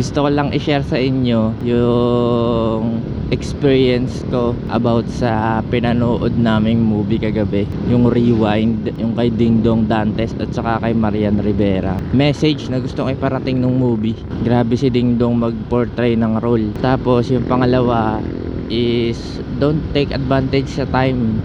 Gusto ko lang i-share sa inyo yung experience ko about sa pinanood naming movie kagabi, yung Rewind, yung kay Dingdong Dantes at saka kay Marian Rivera. Message na gusto kong iparating ng movie. Grabe si Dingdong mag-portray ng role. Tapos yung pangalawa is don't take advantage sa time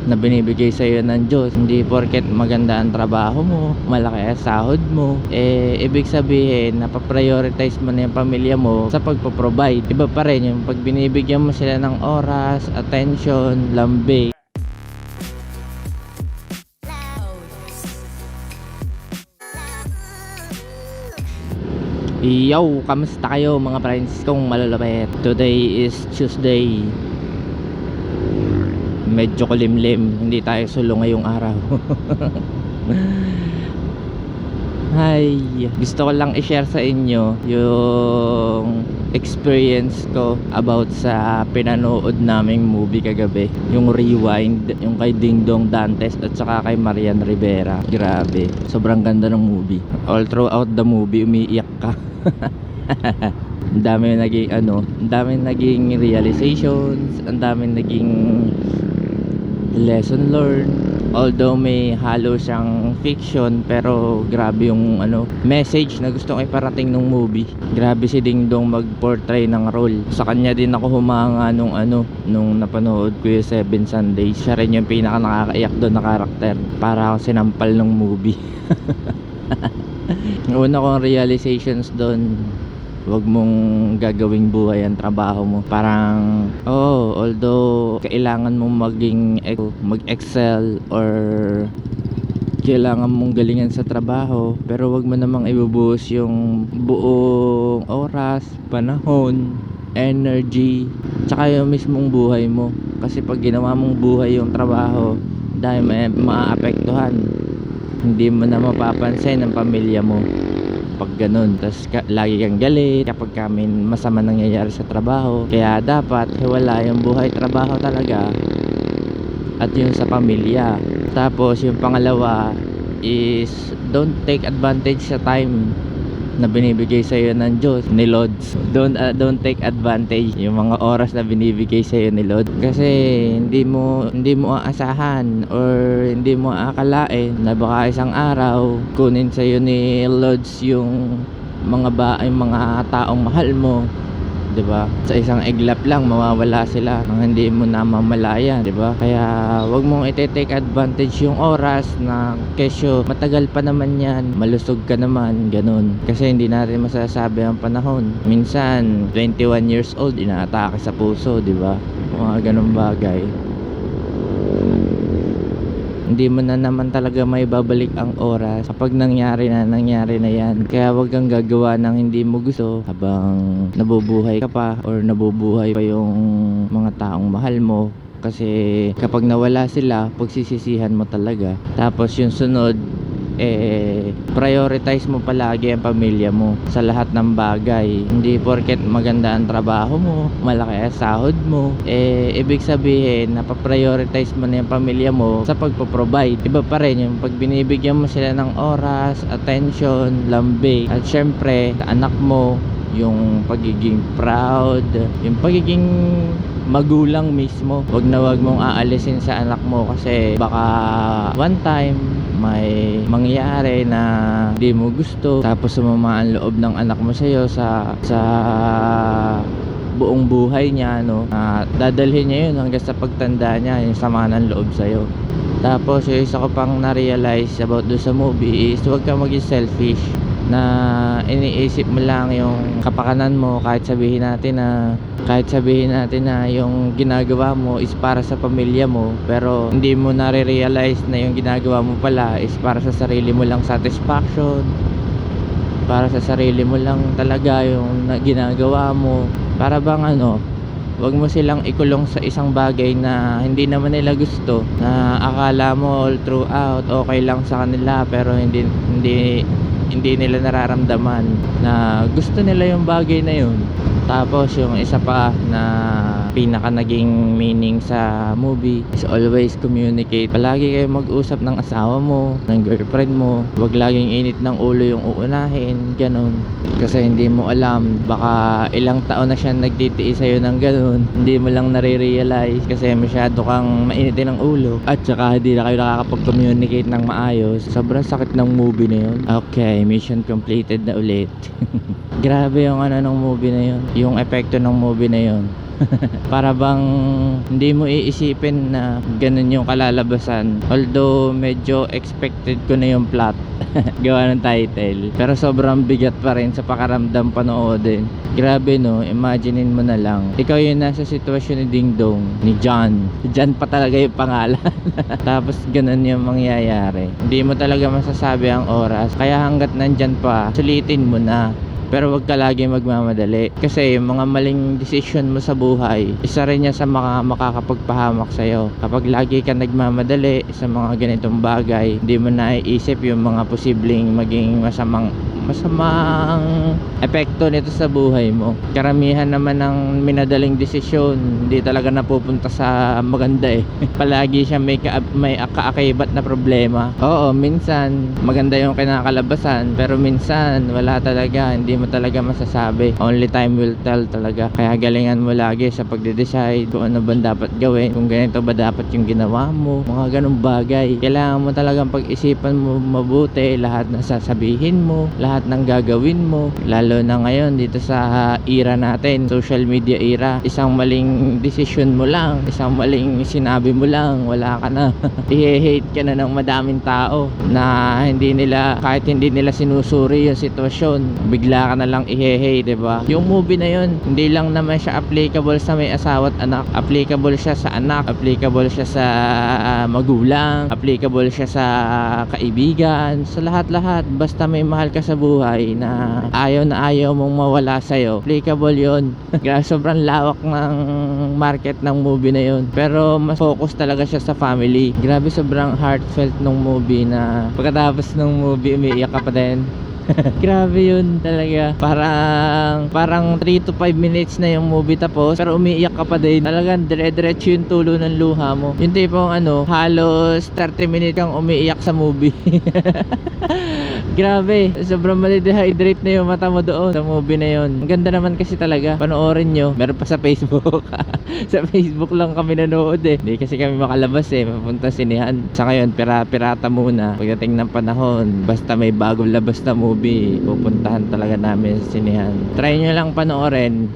na binibigay sa iyo ng Diyos. Hindi porket maganda ang trabaho mo, malaki ang sahod mo, ibig sabihin napaprioritize mo na yung pamilya mo sa pagpo-provide. Iba pa rin yung pag binibigyan mo sila ng oras, attention, lambing. Yo, kamusta kayo mga friends kong malalapit? Today is Tuesday. Medyo kulimlim, hindi tayo sulo ngayong araw. Hi, gusto ko lang i-share sa inyo yung experience ko about sa pinanood naming movie kagabi, yung Rewind, yung kay Dingdong Dantes at saka kay Marian Rivera. Grabe, sobrang ganda ng movie. All throughout the movie umiiyak ka. Ang dami naging ang dami naging realizations, ang dami naging lesson learned. Although may halo siyang fiction, pero grabe yung message na gusto kong iparating ng movie. Grabe si Dingdong mag-portray ng role. Sa kanya din ako humanga nung napanood ko yung Seven Sundays. Siya rin yung pinaka nakakaiyak doon na karakter. Para ako sinampal ng movie. Una kong realizations doon, wag mong gagawing buhay ang trabaho mo. Parang although kailangan mong mag-excel or kailangan mong galingan sa trabaho, pero wag mo namang ibubuhos yung buong oras, panahon, energy, tsaka yung mismong buhay mo. Kasi pag ginawa mong buhay yung trabaho, dahil maaapektuhan, hindi mo na mapapansin ang pamilya mo pag ganun. Tapos lagi kang galit kapag may masama nangyayari sa trabaho. Kaya dapat hiwala yung buhay trabaho talaga at yung sa pamilya. Tapos yung pangalawa is don't take advantage sa time na binibigay sa iyo ng Diyos, ni Lods. Don't take advantage yung mga oras na binibigay sa iyo ni Lord. Kasi hindi mo aasahan or hindi mo aakalain na baka isang araw kunin sa iyo ni Lods yung mga taong mahal mo, 'di ba? Sa isang iglap lang mawawala sila nang hindi mo namamalayan, 'di ba? Kaya wag mong i-take advantage yung oras na kesyo matagal pa naman 'yan, malusog ka naman, ganun. Kasi hindi natin masasabi ang panahon. Minsan 21 years old inaatake sa puso, 'di ba? Mga ganung bagay. Hindi mo na naman talaga may babalik ang oras kapag nangyari na yan. Kaya wag kang gagawa ng hindi mo gusto habang nabubuhay ka pa or nabubuhay pa yung mga taong mahal mo. Kasi kapag nawala sila, pagsisisihan mo talaga. Tapos yung sunod, prioritize mo palagi ang pamilya mo sa lahat ng bagay. Hindi porket maganda ang trabaho mo, malaki ang sahod mo, ibig sabihin napaprioritize mo na yung pamilya mo sa pagpo-provide. Iba pa rin yung pag binibigyan mo sila ng oras, attention, lambing, at syempre sa anak mo, yung pagiging proud, yung pagiging magulang mismo. Wag mong aalisin sa anak mo kasi baka one time may mangyari na di mo gusto, tapos sumama ang loob ng anak mo sa'yo sa buong buhay niya, dadalhin niya yun hanggang sa pagtanda niya, yung sama ng loob sa'yo. Tapos yung isa ko pang na-realize about do sa movie is huwag kang maging selfish na iniisip mo lang yung kapakanan mo. Kahit sabihin natin na yung ginagawa mo is para sa pamilya mo, pero hindi mo nare-realize na yung ginagawa mo pala is para sa sarili mo lang satisfaction, para sa sarili mo lang talaga yung ginagawa mo. Para bang wag mo silang ikulong sa isang bagay na hindi naman nila gusto, na akala mo all throughout okay lang sa kanila, pero hindi nila nararamdaman na gusto nila yung bagay na yun. Tapos yung isa pa na pinaka naging meaning sa movie is always communicate. Palagi kayo mag-usap ng asawa mo, ng girlfriend mo. Huwag laging init ng ulo yung uunahin, ganun. Kasi hindi mo alam, baka ilang taon na siya nagtitiis sa'yo ng ganun. Hindi mo lang nare-realize kasi masyado kang mainitin ng ulo. At saka hindi na kayo nakakapag-communicate ng maayos. Sobrang sakit ng movie na yun. Okay, mission completed na ulit. Grabe yung ano ng movie na yun. Yung epekto ng movie na yun. Para bang hindi mo iisipin na ganun yung kalalabasan. Although medyo expected ko na yung plot gawa ng title, pero sobrang bigat pa rin sa pakaramdam panoodin. Grabe no, imaginein mo na lang ikaw yung nasa sitwasyon ni Ding Dong, ni John. John pa talaga yung pangalan. Tapos ganun yung mangyayari. Hindi mo talaga masasabi ang oras, kaya hanggat nandyan pa, sulitin mo na. Pero wag ka lagi magmamadali. Kasi yung mga maling decision mo sa buhay, isa rin yan sa makakapagpahamak sa'yo. Kapag lagi ka nagmamadali sa mga ganitong bagay, hindi mo naiisip yung mga posibleng maging masamang epekto nito sa buhay mo. Karamihan naman ng minadaling desisyon, hindi talaga napupunta sa maganda eh. Palagi siya may kaakibat na problema. Oo, minsan maganda yung kinakalabasan, pero minsan wala talaga, hindi mo talaga masasabi. Only time will tell talaga. Kaya galingan mo lagi sa pagde-decide kung ano ba dapat gawin, kung ganito ba dapat yung ginawa mo, mga ganung bagay. Kailangan mo talagang pag-isipan mo mabuti lahat na sasabihin mo, lahat ng gagawin mo. Lalo na ngayon dito sa era natin, social media era, isang maling decision mo lang, isang maling sinabi mo lang, wala ka na. I-hate ka na ng madaming tao na kahit hindi nila sinusuri yung sitwasyon, bigla ka na lang i-hate, diba? Yung movie na yun, hindi lang naman siya applicable sa may asawa at anak, applicable siya sa anak, applicable siya sa magulang, applicable siya sa kaibigan, sa lahat-lahat. Basta may mahal ka sa buhay na ayaw mong mawala sa'yo, applicable yun. Sobrang lawak ng market ng movie na yun, pero mas focus talaga siya sa family. Grabe, sobrang heartfelt ng movie na pagkatapos ng movie umiiyak ka pa din. Grabe yun talaga. Parang 3 to 5 minutes na yung movie tapos, pero umiiyak ka pa din. Talagang dire-diretso yung tulo ng luha mo. Yung tipong halos 30 minutes kang umiiyak sa movie. Grabe, sobrang mali-dehydrate na yung mata mo doon sa movie na yun. Ang ganda naman kasi talaga. Panoorin nyo. Meron pa sa Facebook. Sa Facebook lang kami nanood eh. Hindi kasi kami makalabas eh. Papunta sinihan. Sa ngayon, pirata muna. Pagdating ng panahon, basta may bagong labas na movie, pupuntahan talaga namin sa sinihan. Try nyo lang panoorin.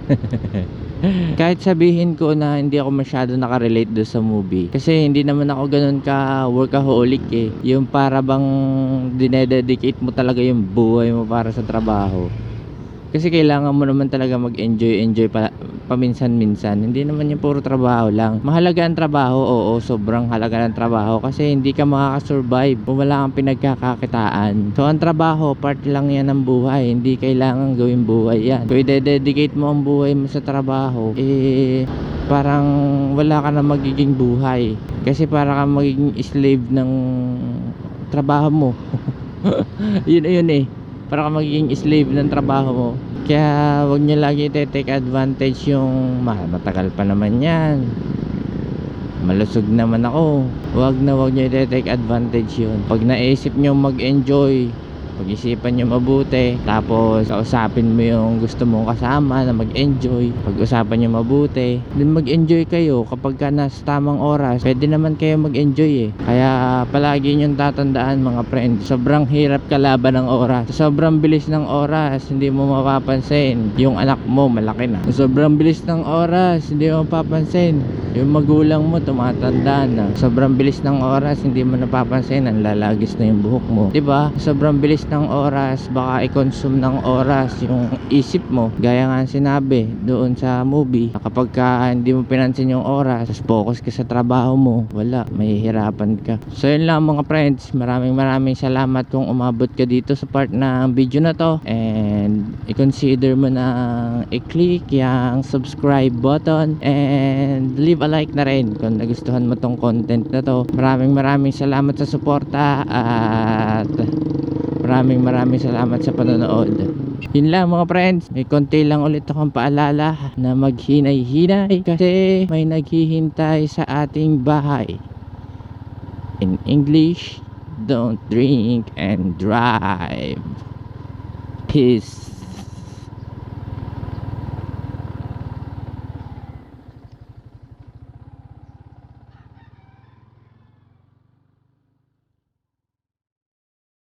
Kahit sabihin ko na hindi ako masyado nakarelate doon sa movie, kasi hindi naman ako ganun ka workaholic eh. Yung para bang dinededicate mo talaga yung buhay mo para sa trabaho. Kasi kailangan mo naman talaga mag-enjoy paminsan-minsan. Hindi naman yung puro trabaho lang. Mahalaga ang trabaho, oo, sobrang halaga ng trabaho kasi hindi ka makakasurvive kung wala kang pinagkakakitaan. So ang trabaho, part lang yan ng buhay. Hindi kailangan gawin buhay yan. Kung i-dedicate mo ang buhay mo sa trabaho, parang wala ka na magiging buhay. Kasi para ka magiging slave ng trabaho mo. Yun eh. Para ka magiging slave ng trabaho mo. Kaya wag nyo lagi take advantage yung matagal pa naman yan, malusog naman ako. Wag nyo take advantage yun. Pag naisip nyo mag-enjoy, pag-isipan nyo mabuti, tapos kausapin mo yung gusto mong kasama na mag-enjoy, pag-usapan nyo mabuti, then mag-enjoy kayo. Kapag ka nasa tamang oras, pwede naman kayo mag-enjoy eh. Kaya palagi nyo tatandaan mga friends, sobrang hirap kalaban ng oras. Sobrang bilis ng oras, hindi mo mapapansin yung anak mo malaki na. Sobrang bilis ng oras, hindi mo mapapansin yung magulang mo tumatanda na. Sobrang bilis ng oras, hindi mo napapansin ang lalagis na yung buhok mo, diba? Sobrang bilis ng oras, baka i-consume ng oras yung isip mo. Gaya nga sinabi doon sa movie, kapag ka hindi mo pinansin yung oras, tapos focus ka sa trabaho mo, wala, mahihirapan ka. So yun lang mga friends, maraming salamat kung umabot ka dito sa part ng video na to, and i-consider mo na i-click yung subscribe button and leave a like na rin kung nagustuhan mo tong content na to. Maraming salamat sa suporta, at Maraming salamat sa panonood. Yun lang mga friends, may konti lang ulit akong paalala na maghinay-hinay kasi may naghihintay sa ating bahay. In English, don't drink and drive. Peace.